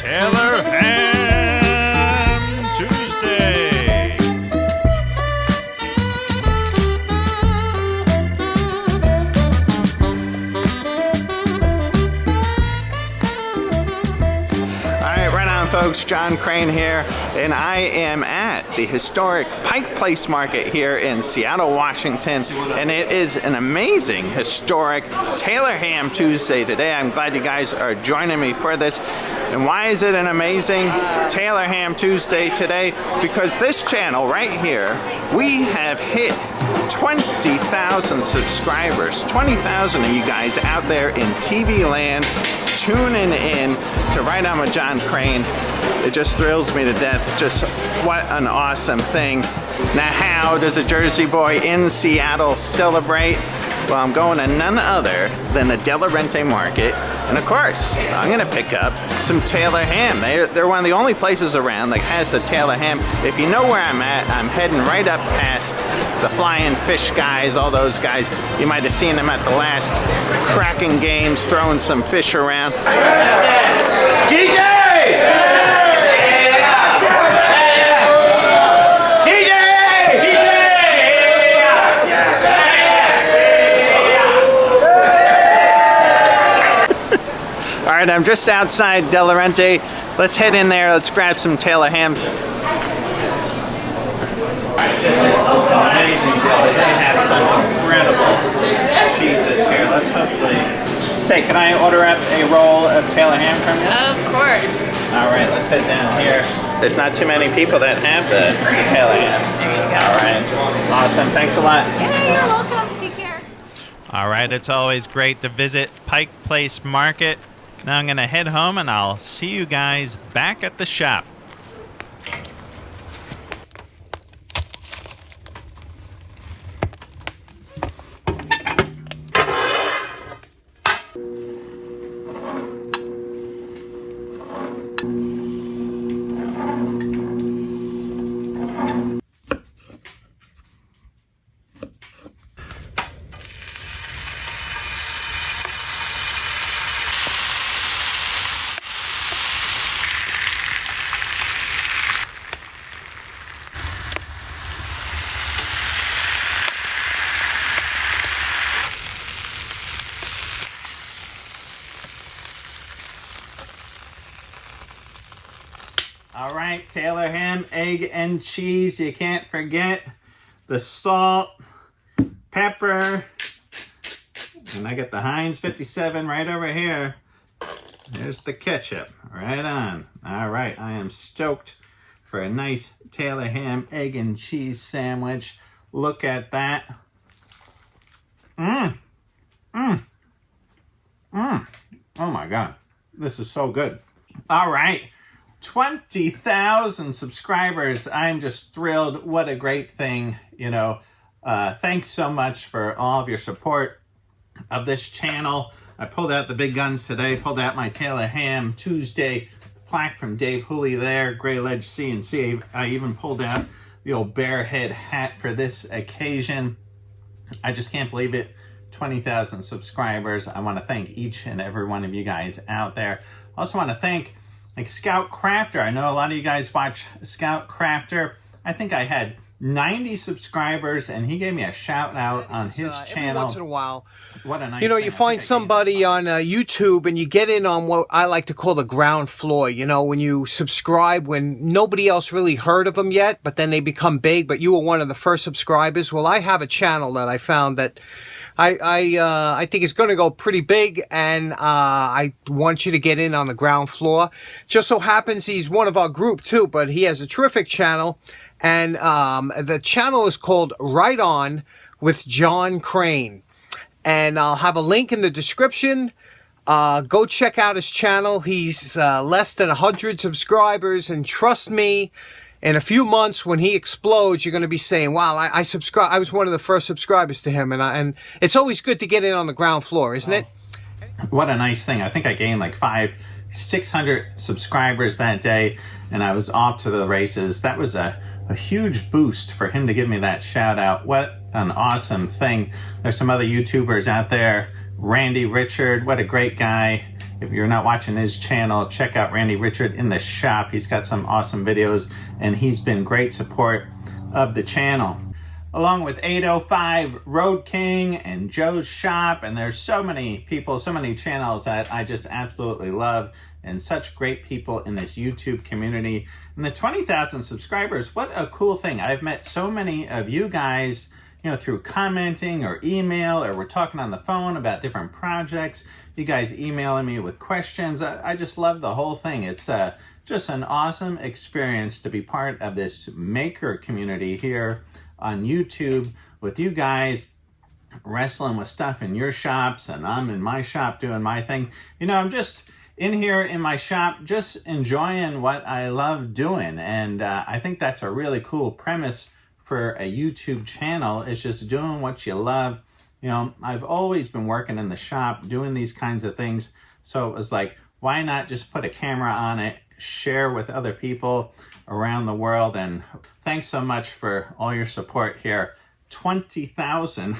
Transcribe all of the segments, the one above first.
Taylor Ham Tuesday. Alright, right on folks, Jon Crane here, and I am at the historic Pike Place Market here in Seattle, Washington, and it is an amazing historic Taylor Ham Tuesday today. I'm glad you guys are joining me for this. And why is it an amazing Taylor Ham Tuesday today? Because this channel right here, we have hit 20,000 subscribers. 20,000 of you guys out there in TV land tuning in to Right On with Jon Crane. It just thrills me to death. Just what an awesome thing. Now, how does a Jersey boy in Seattle celebrate? Well, I'm going to none other than the De La Rente Market. And of course, I'm gonna pick up some Taylor ham. They're one of the only places around that has the Taylor ham. If you know where I'm at, I'm heading right up past the Flying Fish guys, all those guys. You might have seen them at the last Kraken games throwing some fish around. DJ! All right, I'm just outside De La Rente. Let's head in there. Let's grab some Taylor ham. This is amazing. They have some incredible cheeses here. Let's hopefully say, can I order up a roll of Taylor ham from you? Of course. All right, let's head down here. There's not too many people that have the Taylor ham. There you go. All right, awesome. Thanks a lot. Yeah, you're welcome. Take care. All right, it's always great to visit Pike Place Market. Now I'm gonna head home and I'll see you guys back at the shop. All right, Taylor ham, egg, and cheese. You can't forget the salt, pepper, and I got the Heinz 57 right over here. There's the ketchup, right on. All right, I am stoked for a nice Taylor ham, egg, and cheese sandwich. Look at that. Oh my God, this is so good. All right. 20,000 subscribers. I'm just thrilled. What a great thing. You know, thanks so much for all of your support of this channel. I pulled out the big guns today, pulled out my Taylor Ham Tuesday plaque from Dave Hooley there, Gray Ledge CNC. I even pulled out the old bear head hat for this occasion. I just can't believe it. 20,000 subscribers. I want to thank each and every one of you guys out there. I also want to thank Scout Crafter. I know a lot of you guys watch Scout Crafter. I think I had 90 subscribers and he gave me a shout out on his channel. Every once in a while, what a nice you know, thing. you find somebody on YouTube and you get in on what I like to call the ground floor. You know, when you subscribe when nobody else really heard of them yet, but then they become big, but you were one of the first subscribers. Well, I have a channel that I found that I think it's going to go pretty big, and I want you to get in on the ground floor. Just so happens he's one of our group too, but he has a terrific channel, and the channel is called Right On with Jon Crane, and I'll have a link in the description. Go check out his channel. He's less than 100 subscribers, and trust me, in a few months when he explodes, you're going to be saying, wow, I subscribe. I was one of the first subscribers to him, and it's always good to get in on the ground floor, isn't it? What a nice thing. I think I gained like 600 subscribers that day, and I was off to the races. That was a huge boost for him to give me that shout out. What an awesome thing. There's some other YouTubers out there. Randy Richard, what a great guy. If you're not watching his channel, check out Randy Richard in the shop. He's got some awesome videos, and he's been great support of the channel. Along with 805 Road King and Joe's Shop, and there's so many people, so many channels that I just absolutely love, and such great people in this YouTube community. And the 20,000 subscribers, what a cool thing. I've met so many of you guys, you know, through commenting or email, or we're talking on the phone about different projects. You guys emailing me with questions. I just love the whole thing. It's just an awesome experience to be part of this maker community here on YouTube with you guys wrestling with stuff in your shops, and I'm in my shop doing my thing. You know, I'm just in here in my shop just enjoying what I love doing, and I think that's a really cool premise for a YouTube channel, is just doing what you love. You know, I've always been working in the shop doing these kinds of things, so it was like, why not just put a camera on it, share with other people around the world. And thanks so much for all your support here. 20,000.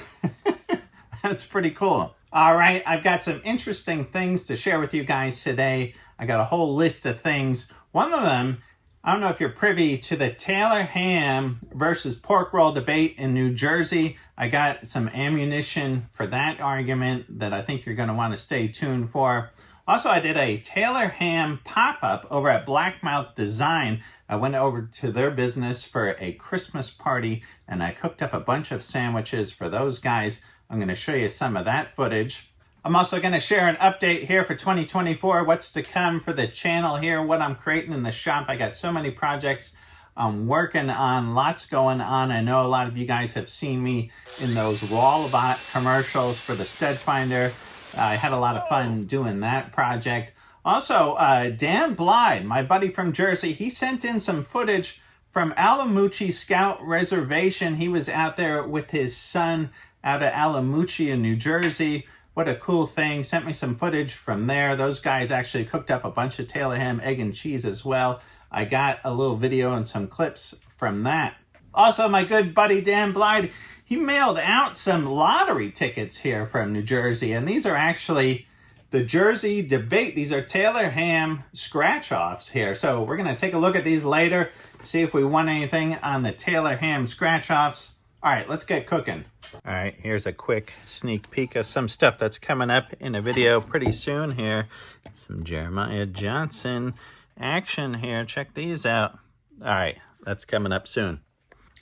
That's pretty cool. All right, I've got some interesting things to share with you guys today. I got a whole list of things. One of them, I don't know if you're privy to the Taylor ham versus pork roll debate in New Jersey. I got some ammunition for that argument that I think you're going to want to stay tuned for. Also, I did a Taylor ham pop-up over at Blackmouth Design. I went over to their business for a Christmas party, and I cooked up a bunch of sandwiches for those guys. I'm going to show you some of that footage. I'm also going to share an update here for 2024, what's to come for the channel here, what I'm creating in the shop. I got so many projects I'm working on, lots going on. I know a lot of you guys have seen me in those Wallabot commercials for the Stud Finder. I had a lot of fun doing that project. Also, Dan Blyde, my buddy from Jersey, he sent in some footage from Allamuchy Scout Reservation. He was out there with his son out of Allamuchy in New Jersey. What a cool thing. Sent me some footage from there. Those guys actually cooked up a bunch of Taylor ham, egg, and cheese as well. I got a little video and some clips from that. Also, my good buddy Dan Blyde, he mailed out some lottery tickets here from New Jersey, and these are actually the Jersey debate. These are Taylor ham scratch-offs here. So we're going to take a look at these later, see if we won anything on the Taylor ham scratch-offs. All right, let's get cooking. All right, here's a quick sneak peek of some stuff that's coming up in a video pretty soon here. Some Jeremiah Johnson action here. Check these out. All right, that's coming up soon.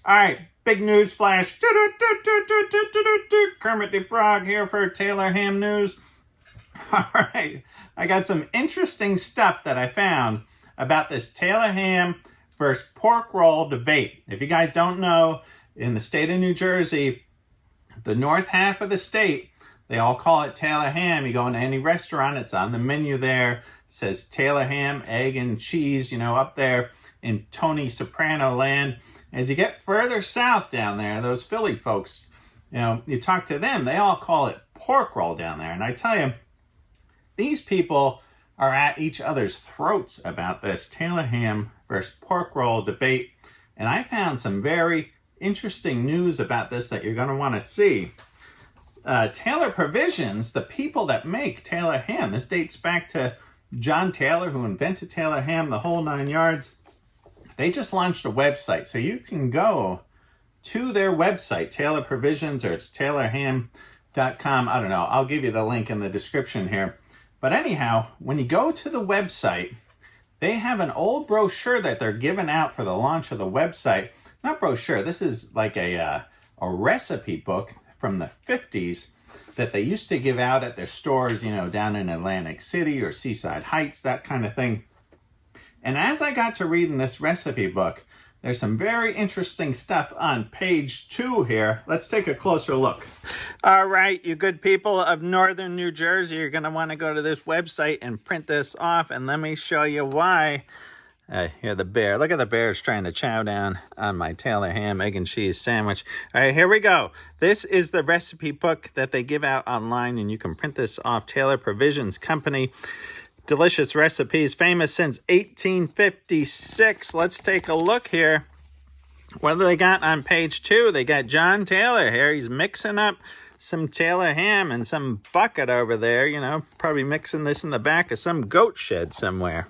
All right, big news flash. Kermit the Frog here for Taylor ham news. All right, I got some interesting stuff that I found about this Taylor ham versus pork roll debate. If you guys don't know, in the state of New Jersey, the north half of the state, they all call it Taylor ham. You go into any restaurant, it's on the menu there. It says Taylor ham, egg, and cheese, you know, up there in Tony Soprano land. As you get further south down there, those Philly folks, you know, you talk to them, they all call it pork roll down there. And I tell you, these people are at each other's throats about this Taylor ham versus pork roll debate. And I found some very interesting news about this that you're going to want to see. Taylor Provisions, the people that make Taylor ham, this dates back to John Taylor, who invented Taylor ham, the whole 9 yards. They just launched a website, so you can go to their website, Taylor Provisions, or it's taylorham.com. I don't know. I'll give you the link in the description here. But anyhow, when you go to the website, they have an old brochure that they're giving out for the launch of the website. Not brochure, this is like a recipe book from the 50s that they used to give out at their stores, you know, down in Atlantic City or Seaside Heights, that kind of thing. And as I got to reading this recipe book, there's some very interesting stuff on page 2 here. Let's take a closer look. All right, you good people of northern New Jersey, you're going to want to go to this website and print this off, and let me show you why. Here the bear. Look at the bears trying to chow down on my Taylor ham, egg, and cheese sandwich. All right, here we go. This is the recipe book that they give out online, and you can print this off. Taylor Provisions Company. Delicious recipes, famous since 1856. Let's take a look here. What do they got on page 2? They got John Taylor here. He's mixing up some Taylor ham in some bucket over there, you know, probably mixing this in the back of some goat shed somewhere.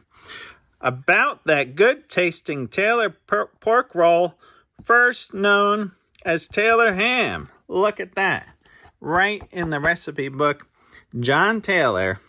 About that good tasting Taylor pork roll, first known as Taylor ham. Look at that. Right in the recipe book, John Taylor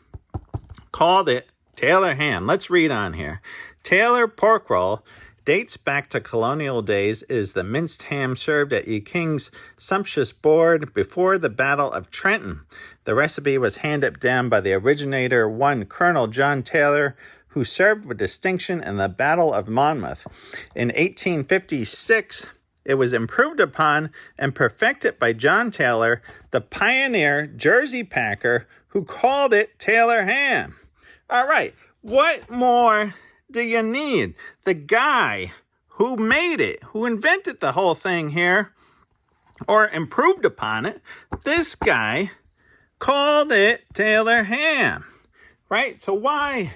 called it Taylor ham. Let's read on here. Taylor pork roll dates back to colonial days, is the minced ham served at ye king's sumptuous board before the Battle of Trenton. The recipe was handed down by the originator, one Colonel John Taylor, who served with distinction in the Battle of Monmouth. In 1856, it was improved upon and perfected by John Taylor, the pioneer Jersey packer, who called it Taylor ham. All right, what more do you need? The guy who made it, who invented the whole thing here, or improved upon it, this guy called it Taylor ham, right? So why,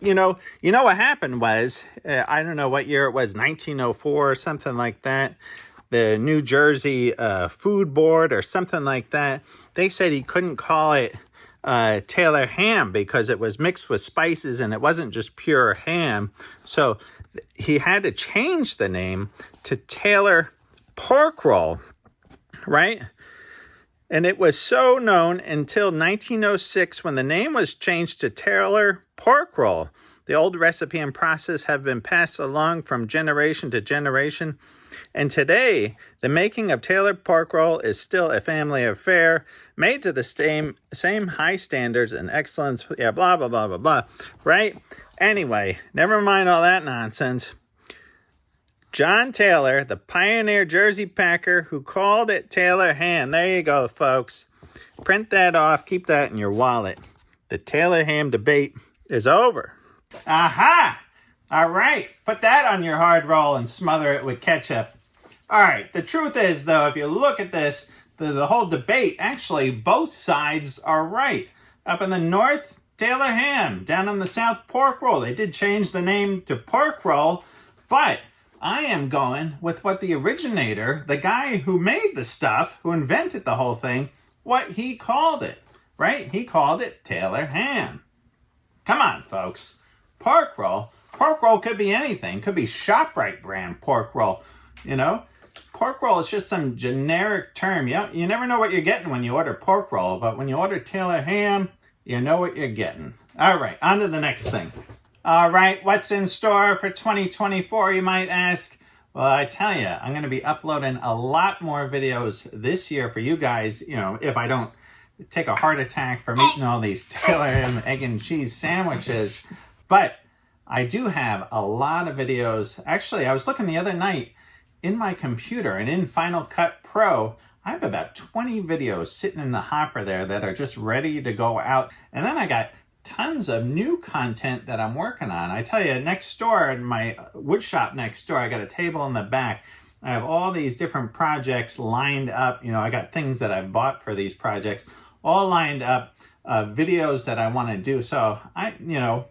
you know what happened was, I don't know what year it was, 1904 or something like that, the New Jersey Food Board or something like that, they said he couldn't call it Taylor ham because it was mixed with spices and it wasn't just pure ham. So he had to change the name to Taylor pork roll, right? And it was so known until 1906 when the name was changed to Taylor pork roll. The old recipe and process have been passed along from generation to generation. And today, the making of Taylor pork roll is still a family affair, made to the same high standards and excellence. Yeah, blah, blah, blah, blah, blah. Right? Anyway, never mind all that nonsense. John Taylor, the pioneer Jersey packer who called it Taylor ham. There you go, folks. Print that off. Keep that in your wallet. The Taylor ham debate is over. Aha! All right. Put that on your hard roll and smother it with ketchup. All right. The truth is, though, if you look at this, the whole debate, actually, both sides are right. Up in the north, Taylor ham. Down in the south, pork roll. They did change the name to pork roll, but I am going with what the originator, the guy who made the stuff, who invented the whole thing, what he called it, right? He called it Taylor ham. Come on, folks. Pork roll. Pork roll could be anything. Could be ShopRite brand pork roll, you know? Pork roll is just some generic term. You never know what you're getting when you order pork roll, but when you order Taylor ham, you know what you're getting. All right, on to the next thing. All right, what's in store for 2024, you might ask? Well, I tell you, I'm going to be uploading a lot more videos this year for you guys, you know, if I don't take a heart attack from eating all these Taylor ham egg and cheese sandwiches. But I do have a lot of videos. Actually, I was looking the other night in my computer and in Final Cut Pro, I have about 20 videos sitting in the hopper there that are just ready to go out. And then I got tons of new content that I'm working on. I tell you, next door, in my wood shop next door, I got a table in the back. I have all these different projects lined up. You know, I got things that I bought for these projects all lined up, videos that I want to do. So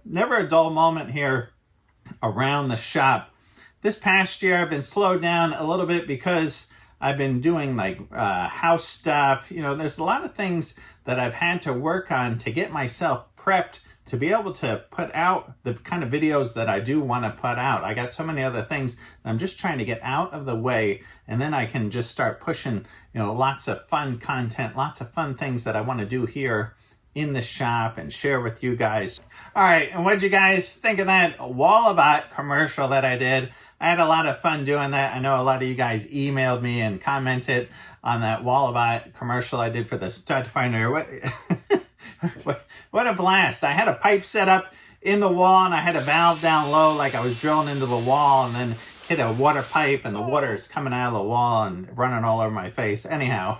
never a dull moment here around the shop. This past year, I've been slowed down a little bit because I've been doing like house stuff. You know, there's a lot of things that I've had to work on to get myself prepped to be able to put out the kind of videos that I do want to put out. I got so many other things I'm just trying to get out of the way, and then I can just start pushing, lots of fun content, lots of fun things that I want to do here in the shop and share with you guys. All right, and what did you guys think of that Wallabout commercial that I did? I had a lot of fun doing that. I know a lot of you guys emailed me and commented on that Wallabout commercial I did for the stud finder. What a blast. I had a pipe set up in the wall and I had a valve down low like I was drilling into the wall, and then hit a water pipe and the water is coming out of the wall and running all over my face. Anyhow,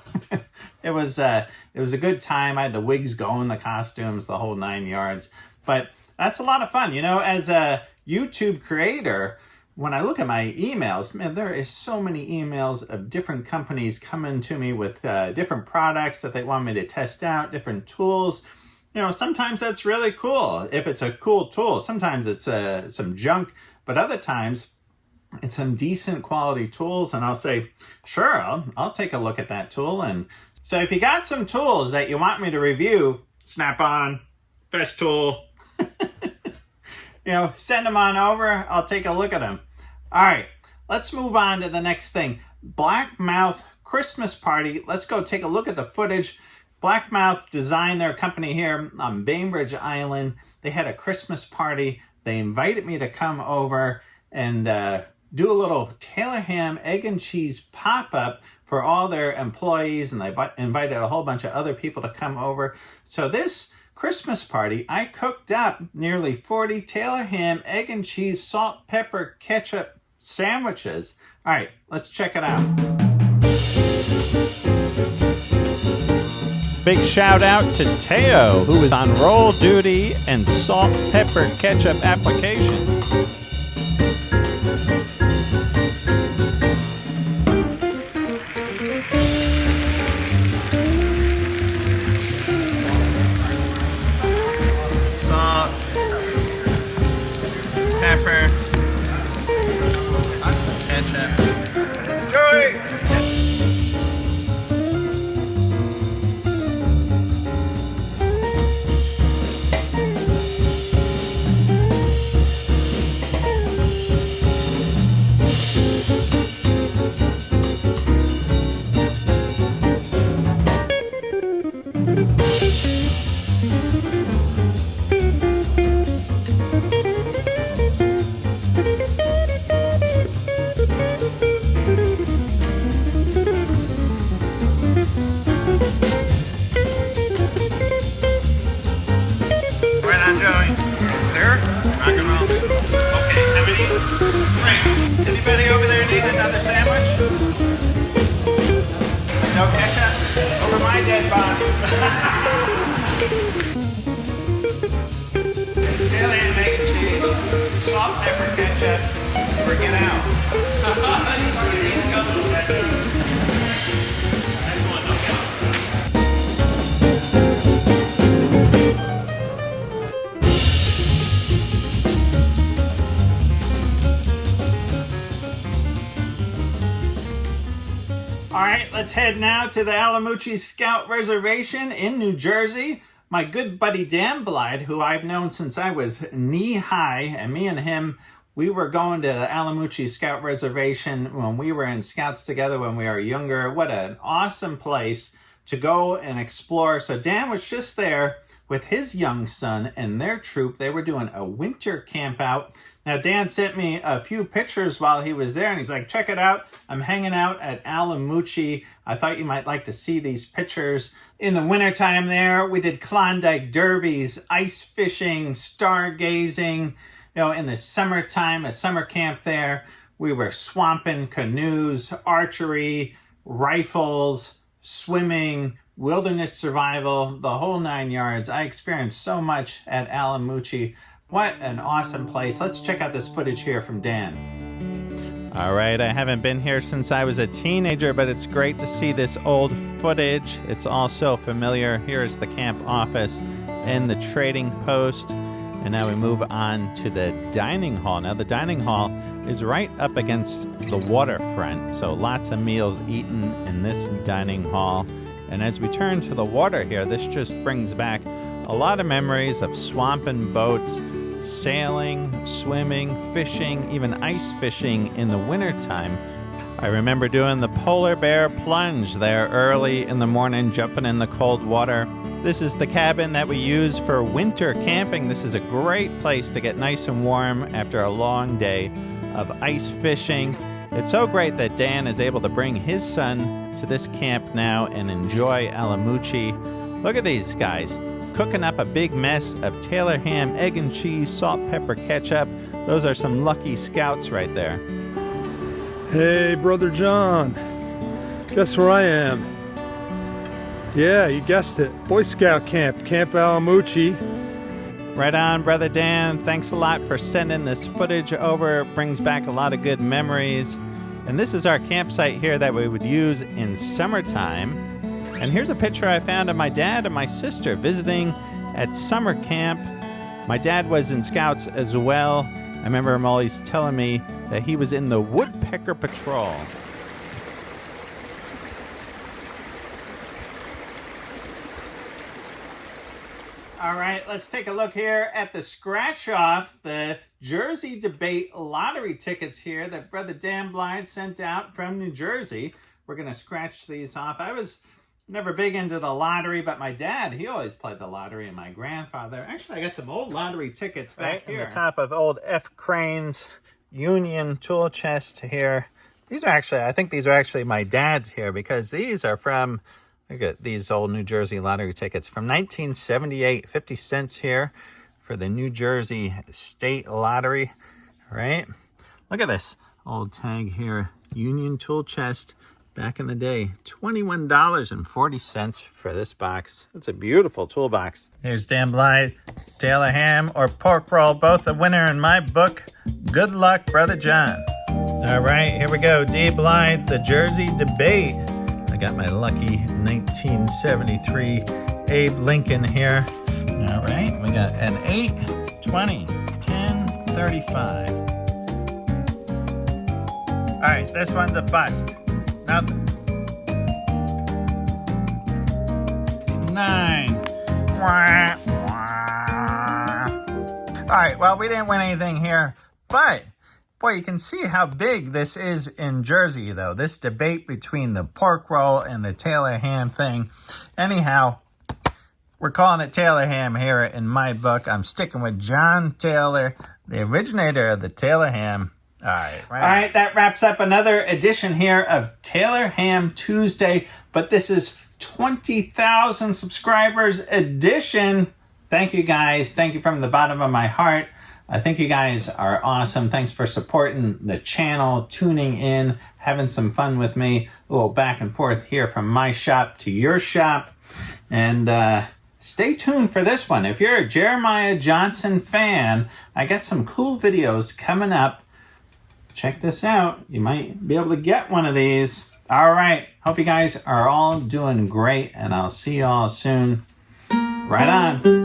it was a good time. I had the wigs going, the costumes, the whole 9 yards. But that's a lot of fun. As a YouTube creator, when I look at my emails, man, there is so many emails of different companies coming to me with different products that they want me to test out, different tools. Sometimes that's really cool if it's a cool tool. Sometimes it's some junk, but other times it's some decent quality tools, and I'll say, sure, I'll take a look at that tool and So if you got some tools that you want me to review, Snap-on, best tool, send them on over. I'll take a look at them. All right, let's move on to the next thing. Blackmouth Christmas party. Let's go take a look at the footage. Blackmouth designed their company here on Bainbridge Island. They had a Christmas party. They invited me to come over and do a little Taylor ham, egg and cheese pop-up for all their employees, and they invited a whole bunch of other people to come over. So this Christmas party, I cooked up nearly 40 Taylor ham, egg and cheese, salt, pepper, ketchup sandwiches. All right, let's check it out. Big shout out to Teo, who is on roll duty and salt, pepper, ketchup application. Salt, pepper, ketchup. Sorry. Anybody over there need another sandwich? No ketchup? Over my dead body. Taylor ham, egg and cheese, salt, pepper, ketchup. Bring it out. All right, let's head now to the Allamuchy Scout Reservation in New Jersey. My good buddy Dan Blythe, who I've known since I was knee-high, and me and him, we were going to the Allamuchy Scout Reservation when we were in Scouts together when we were younger. What an awesome place to go and explore. So Dan was just there with his young son and their troop. They were doing a winter camp out. Now, Dan sent me a few pictures while he was there, and he's like, check it out. I'm hanging out at Allamuchy. I thought you might like to see these pictures. In the wintertime there, we did Klondike derbies, ice fishing, stargazing. In the summertime, a summer camp there, we were swamping canoes, archery, rifles, swimming, wilderness survival, the whole 9 yards. I experienced so much at Allamuchy. What an awesome place. Let's check out this footage here from Dan. All right, I haven't been here since I was a teenager, but it's great to see this old footage. It's all so familiar. Here is the camp office and the trading post. And now we move on to the dining hall. Now, the dining hall is right up against the waterfront, so lots of meals eaten in this dining hall. And as we turn to the water here, this just brings back a lot of memories of swamping boats, sailing, swimming, fishing, even ice fishing in the wintertime. I remember doing the polar bear plunge there early in the morning, jumping in the cold water. This is the cabin that we use for winter camping. This is a great place to get nice and warm after a long day of ice fishing. It's so great that Dan is able to bring his son to this camp now and enjoy Allamuchy. Look at these guys cooking up a big mess of Taylor ham, egg and cheese, salt, pepper, ketchup. Those are some lucky scouts right there. Hey, Brother John. Guess where I am? Yeah, you guessed it. Boy Scout camp, Camp Allamuchy. Right on, Brother Dan. Thanks a lot for sending this footage over. It brings back a lot of good memories. And this is our campsite here that we would use in summertime. And here's a picture I found of my dad and my sister visiting at summer camp. My dad was in Scouts as well. I remember him always telling me that he was in the Woodpecker Patrol. All right, let's take a look here at the scratch off, the Jersey Debate lottery tickets here that Brother Dan Blythe sent out from New Jersey. We're going to scratch these off. I was never big into the lottery, but my dad, he always played the lottery, and my grandfather. Actually, I got some old lottery tickets back here. On the top of old F. Crane's Union tool chest here. These are actually, I think these are actually my dad's here, because these are from, look at these old New Jersey lottery tickets from 1978, 50 cents here for the New Jersey State Lottery, right? Look at this old tag here, Union tool chest, back in the day, $21.40 for this box. It's a beautiful toolbox. Here's Dan Blythe, Taylor ham or pork roll, both a winner in my book. Good luck, Brother John. All right, here we go. D. Blythe, the Jersey Debate. I got my lucky 1973 Abe Lincoln here. All right, we got an 8, 20, 10, 35. All right, this one's a bust. Nothing. 9. All right, well, we didn't win anything here, but boy, you can see how big this is in Jersey, though. This debate between the pork roll and the Taylor ham thing. Anyhow, we're calling it Taylor ham here in my book. I'm sticking with John Taylor, the originator of the Taylor ham. All right, that wraps up another edition here of Taylor Ham Tuesday, but this is 20,000 subscribers edition. Thank you, guys. Thank you from the bottom of my heart. I think you guys are awesome. Thanks for supporting the channel, tuning in, having some fun with me. A little back and forth here from my shop to your shop. And stay tuned for this one. If you're a Jeremiah Johnson fan, I got some cool videos coming up. Check this out. You might be able to get one of these. All right. Hope you guys are all doing great, and I'll see you all soon. Right on.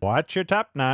Watch your top knot.